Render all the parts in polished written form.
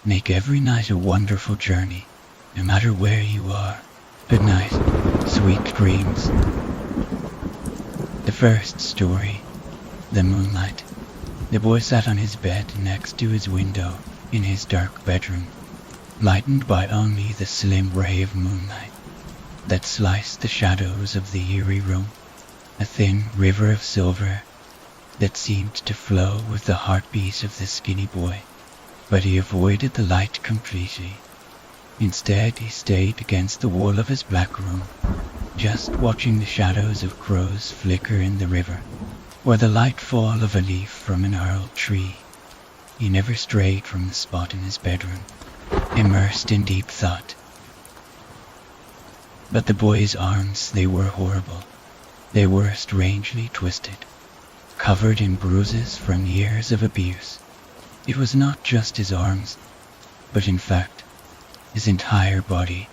Make every night a wonderful journey, no matter where you are. Good night, sweet dreams. The first story, The Moonlight. The boy sat on his bed next to his window in his dark bedroom, lightened by only the slim ray of moonlight that sliced the shadows of the eerie room, a thin river of silver that seemed to flow with the heartbeat of the skinny boy. But he avoided the light completely. Instead, he stayed against the wall of his black room, just watching the shadows of crows flicker in the river, or the light fall of a leaf from an gnarled tree. He never strayed from the spot in his bedroom, immersed in deep thought. But the boy's arms, they were horrible. They were strangely twisted, covered in bruises from years of abuse. It was not just his arms, but in fact, his entire body.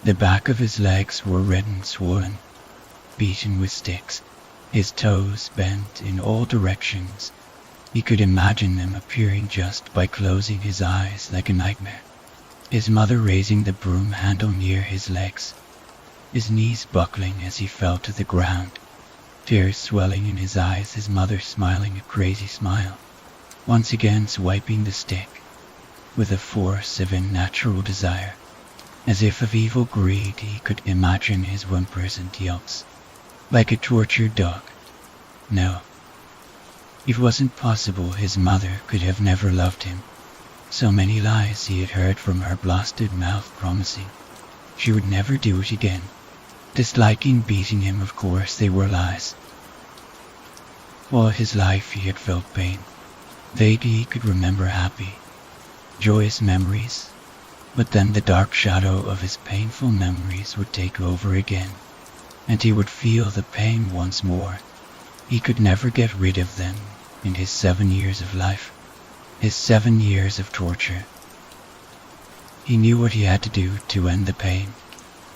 The back of his legs were red and swollen, beaten with sticks, his toes bent in all directions. He could imagine them appearing just by closing his eyes like a nightmare. His mother raising the broom handle near his legs, his knees buckling as he fell to the ground, tears swelling in his eyes, his mother smiling a crazy smile, once again swiping the stick with the force of unnatural desire. As if of evil greed, he could imagine his whimpers and yelps, like a tortured dog. No, it wasn't possible. His mother could have never loved him. So many lies he had heard from her blasted mouth promising she would never do it again. Disliking beating him, of course, they were lies. All his life he had felt pain. Vaguely he could remember happy, joyous memories, but then the dark shadow of his painful memories would take over again, and he would feel the pain once more. He could never get rid of them in his 7 years of life, his 7 years of torture. He knew what he had to do to end the pain.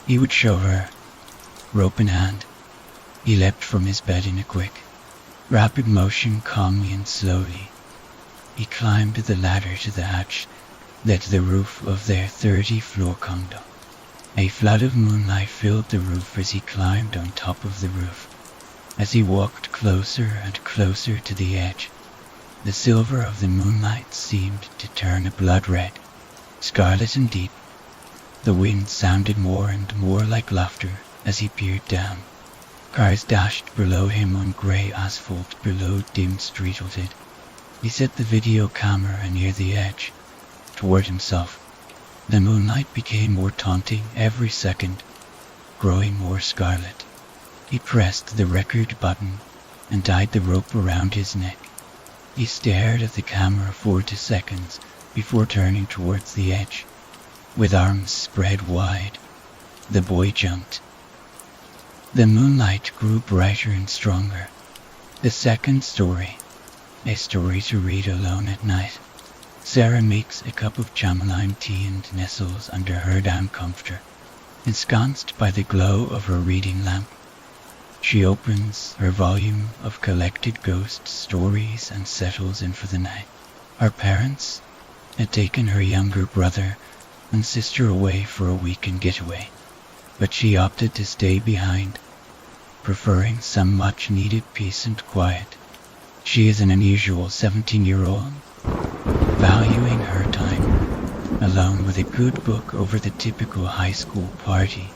He would show her, rope in hand. He leapt from his bed in a quick, rapid motion, calmly and slowly. He climbed the ladder to the hatch that the roof of their 30-floor condo. A flood of moonlight filled the roof as he climbed on top of the roof. As he walked closer and closer to the edge, the silver of the moonlight seemed to turn a blood red, scarlet and deep. The wind sounded more and more like laughter as he peered down. Cars dashed below him on grey asphalt below dim street lighted. He set the video camera near the edge, toward himself. The moonlight became more taunting every second, growing more scarlet. He pressed the record button and tied the rope around his neck. He stared at the camera for 2 seconds before turning towards the edge. With arms spread wide, the boy jumped. The moonlight grew brighter and stronger. The second story, a story to read alone at night. Sarah makes a cup of chamomile tea and nestles under her down comforter, ensconced by the glow of her reading lamp. She opens her volume of collected ghost stories and settles in for the night. Her parents had taken her younger brother and sister away for a weekend getaway, but she opted to stay behind, preferring some much-needed peace and quiet. She is an unusual 17-year-old, valuing her time alone with a good book over the typical high school party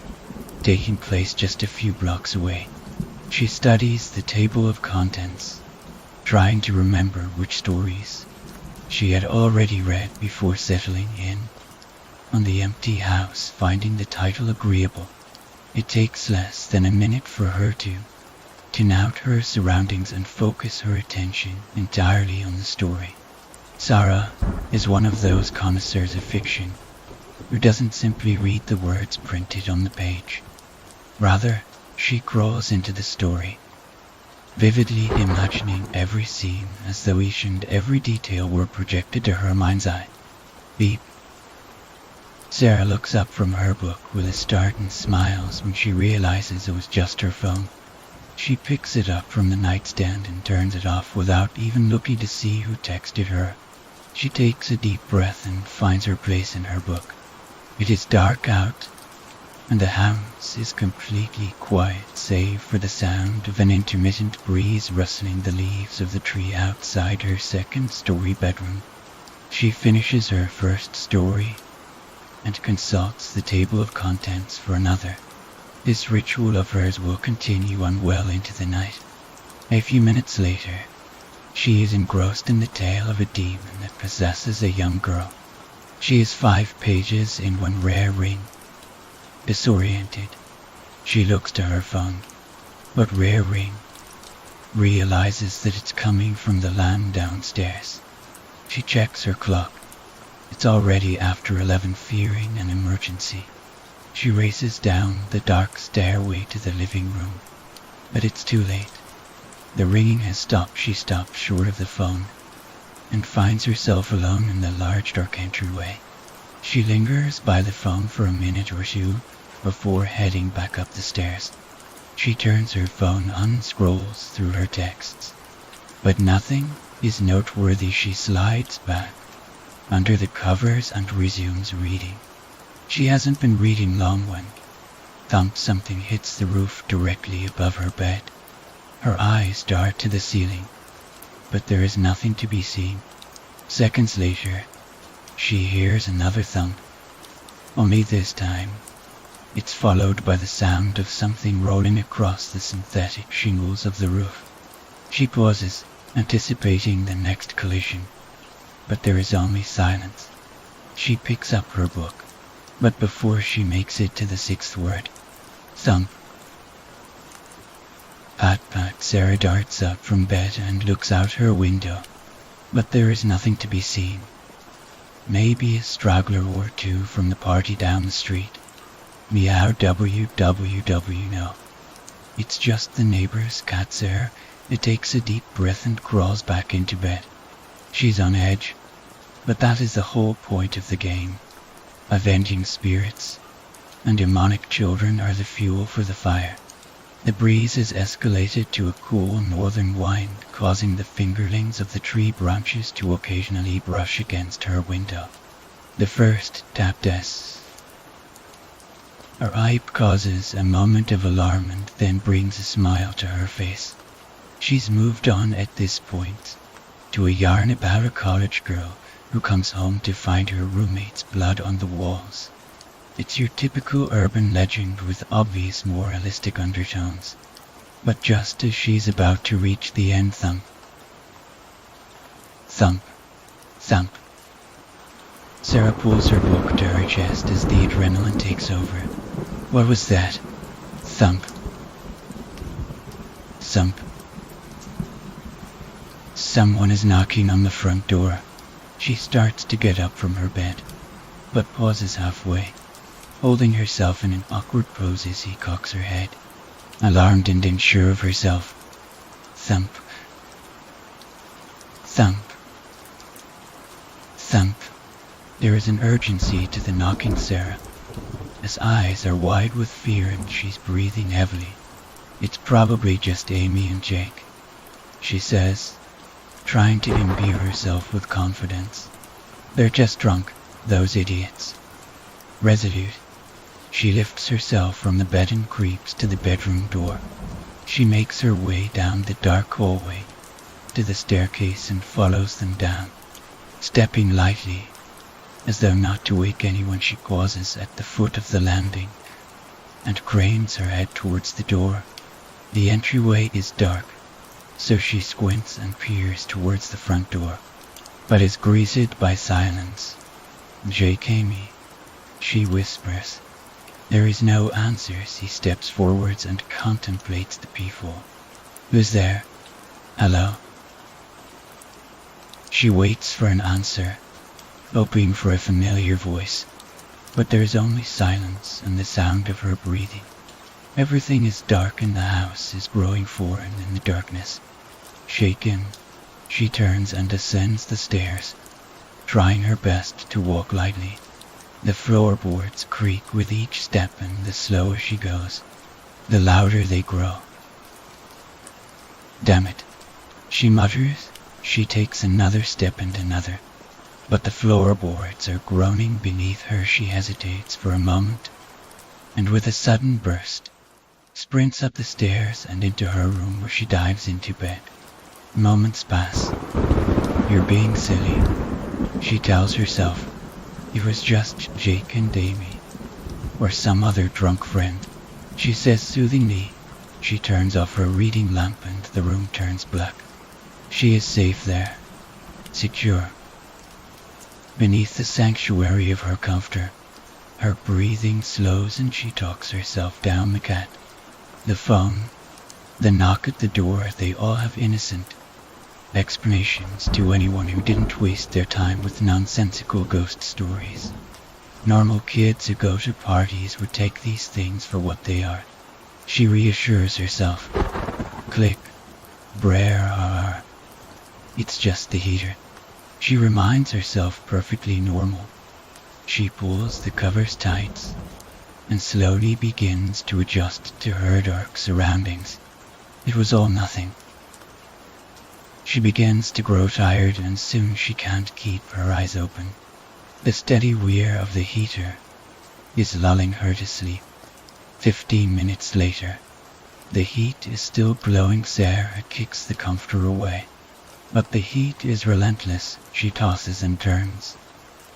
taking place just a few blocks away. She studies the table of contents, trying to remember which stories she had already read before settling in on the empty house, finding the title agreeable. It takes less than a minute for her to tune out her surroundings and focus her attention entirely on the story. Sarah is one of those connoisseurs of fiction who doesn't simply read the words printed on the page. Rather, she crawls into the story, vividly imagining every scene as though each and every detail were projected to her mind's eye. Beep. Sarah looks up from her book with a start and smiles when she realizes it was just her phone. She picks it up from the nightstand and turns it off without even looking to see who texted her. She takes a deep breath and finds her place in her book. It is dark out, and the house is completely quiet save for the sound of an intermittent breeze rustling the leaves of the tree outside her second-story bedroom. She finishes her first story and consults the table of contents for another. This ritual of hers will continue on well into the night. A few minutes later, she is engrossed in the tale of a demon that possesses a young girl. She is 5 pages in one rare ring. Disoriented, she looks to her phone, but Rare Ring realizes that it's coming from the land downstairs. She checks her clock. It's already after 11, fearing an emergency. She races down the dark stairway to the living room, but it's too late. The ringing has stopped. She stops short of the phone and finds herself alone in the large dark entryway. She lingers by the phone for a minute or two before heading back up the stairs. She turns her phone on, scrolls through her texts, but nothing is noteworthy. She slides back under the covers and resumes reading. She hasn't been reading long when thump, something hits the roof directly above her bed. Her eyes dart to the ceiling, but there is nothing to be seen. Seconds later, she hears another thump, only this time it's followed by the sound of something rolling across the synthetic shingles of the roof. She pauses, anticipating the next collision, but there is only silence. She picks up her book, but before she makes it to the 6th word, thump. Pat pat, Sarah darts up from bed and looks out her window, but there is nothing to be seen. Maybe a straggler or two from the party down the street. Meow www, no. It's just the neighbor's cat, Sarah. It takes a deep breath and crawls back into bed. She's on edge, but that is the whole point of the game. Avenging spirits and demonic children are the fuel for the fire. The breeze has escalated to a cool northern wind, causing the fingerlings of the tree branches to occasionally brush against her window. The first tap tests. Her eye causes a moment of alarm and then brings a smile to her face. She's moved on at this point to a yarn about a college girl who comes home to find her roommate's blood on the walls. It's your typical urban legend with obvious moralistic undertones. But just as she's about to reach the end, thump, thump, thump. Sarah pulls her book to her chest as the adrenaline takes over. What was that? Thump. Thump. Someone is knocking on the front door. She starts to get up from her bed, but pauses halfway, holding herself in an awkward pose as he cocks her head, alarmed and unsure of herself. Thump. Thump. Thump. There is an urgency to the knocking, Sarah. His eyes are wide with fear and she's breathing heavily. It's probably just Amy and Jake, she says, trying to imbue herself with confidence. They're just drunk, those idiots. Resolute, she lifts herself from the bed and creeps to the bedroom door. She makes her way down the dark hallway to the staircase and follows them down, stepping lightly, as though not to wake anyone. She pauses at the foot of the landing and cranes her head towards the door. The entryway is dark, so she squints and peers towards the front door, but is greeted by silence. Jake, Amy, she whispers. There is no answer as he steps forwards and contemplates the people. Who's there? Hello? She waits for an answer, hoping for a familiar voice, but there is only silence and the sound of her breathing. Everything is dark and the house is growing foreign in the darkness. Shaken, she turns and ascends the stairs, trying her best to walk lightly. The floorboards creak with each step, and the slower she goes, the louder they grow. Damn it, she mutters. She takes another step and another, but the floorboards are groaning beneath her. She hesitates for a moment, and with a sudden burst, sprints up the stairs and into her room, where she dives into bed. Moments pass. "You're being silly," she tells herself. "It was just Jake and Amy, or some other drunk friend," she says soothingly. She turns off her reading lamp and the room turns black. She is safe there, secure. Beneath the sanctuary of her comforter, her breathing slows and she talks herself down the cat. The phone, the knock at the door, they all have innocent explanations to anyone who didn't waste their time with nonsensical ghost stories. Normal kids who go to parties would take these things for what they are. She reassures herself. Click. Brer. It's just the heater. She reminds herself, perfectly normal. She pulls the covers tight and slowly begins to adjust to her dark surroundings. It was all nothing. She begins to grow tired and soon she can't keep her eyes open. The steady whir of the heater is lulling her to sleep. 15 minutes later, the heat is still blowing. Sarah kicks the comforter away. But the heat is relentless. She tosses and turns,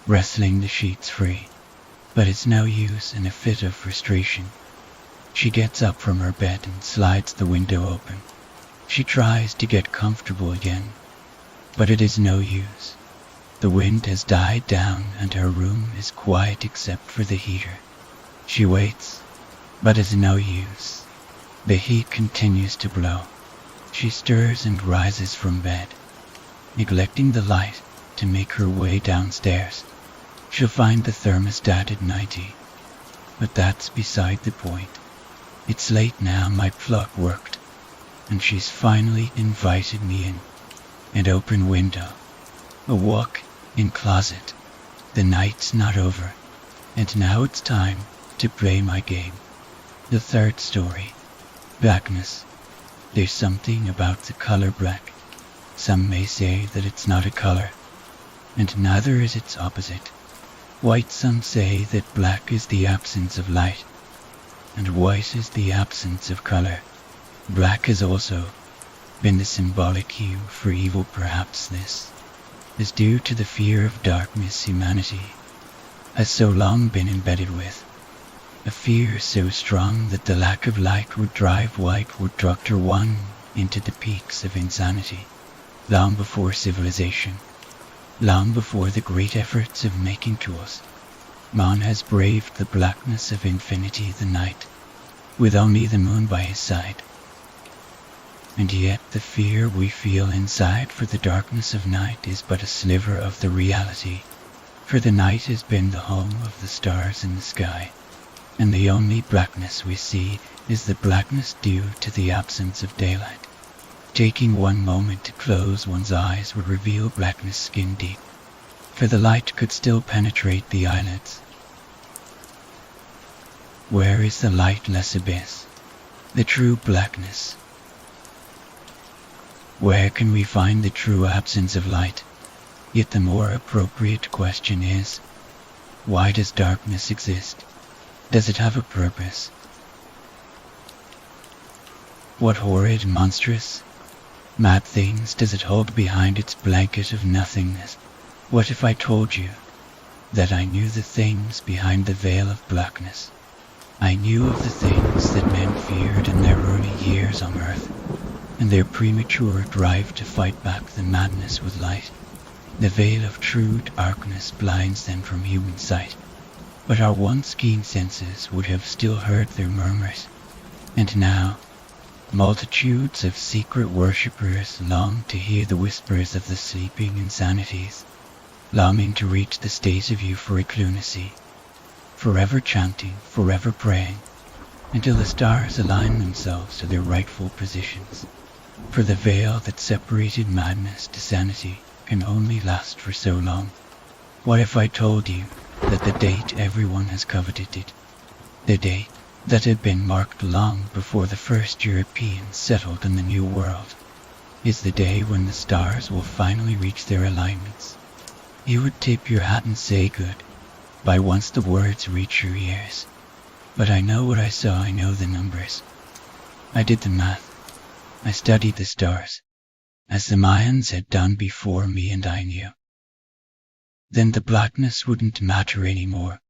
wrestling the sheets free. But it's no use. In a fit of frustration, she gets up from her bed and slides the window open. She tries to get comfortable again, but it is no use. The wind has died down and her room is quiet except for the heater. She waits, but it's no use. The heat continues to blow. She stirs and rises from bed, neglecting the light to make her way downstairs. She'll find the thermostat at 90, but that's beside the point. It's late now. My plug worked, and she's finally invited me in. An open window, a walk-in closet. The night's not over, and now it's time to play my game. The third story, blackness. There's something about the color black. Some may say that it's not a color, and neither is its opposite. White. Some say that black is the absence of light, and white is the absence of color. Black has also been the symbolic hue for evil. Perhaps this is due to the fear of darkness humanity has so long been embedded with. A fear so strong that the lack of light would drive white would Dr. One into the peaks of insanity. Long before civilization, long before the great efforts of making tools, man has braved the blackness of infinity, the night, with only the moon by his side. And yet the fear we feel inside for the darkness of night is but a sliver of the reality, for the night has been the home of the stars in the sky, and the only blackness we see is the blackness due to the absence of daylight. Taking one moment to close one's eyes would reveal blackness skin deep, for the light could still penetrate the eyelids. Where is the lightless abyss, the true blackness? Where can we find the true absence of light? Yet the more appropriate question is, why does darkness exist? Does it have a purpose? What horrid, monstrous, mad things does it hold behind its blanket of nothingness? What if I told you that I knew the things behind the veil of blackness? I knew of the things that men feared in their early years on earth, and their premature drive to fight back the madness with light. The veil of true darkness blinds them from human sight, but our once keen senses would have still heard their murmurs. And now, multitudes of secret worshippers long to hear the whispers of the sleeping insanities, longing to reach the state of euphoric lunacy, forever chanting, forever praying, until the stars align themselves to their rightful positions. For the veil that separated madness to sanity can only last for so long. What if I told you that the date everyone has coveted it, the date that had been marked long before the first Europeans settled in the New World, is the day when the stars will finally reach their alignments? You would tip your hat and say good by once the words reach your ears. But I know what I saw, I know the numbers. I did the math. I studied the stars, as the Mayans had done before me, and I knew. Then the blackness wouldn't matter anymore.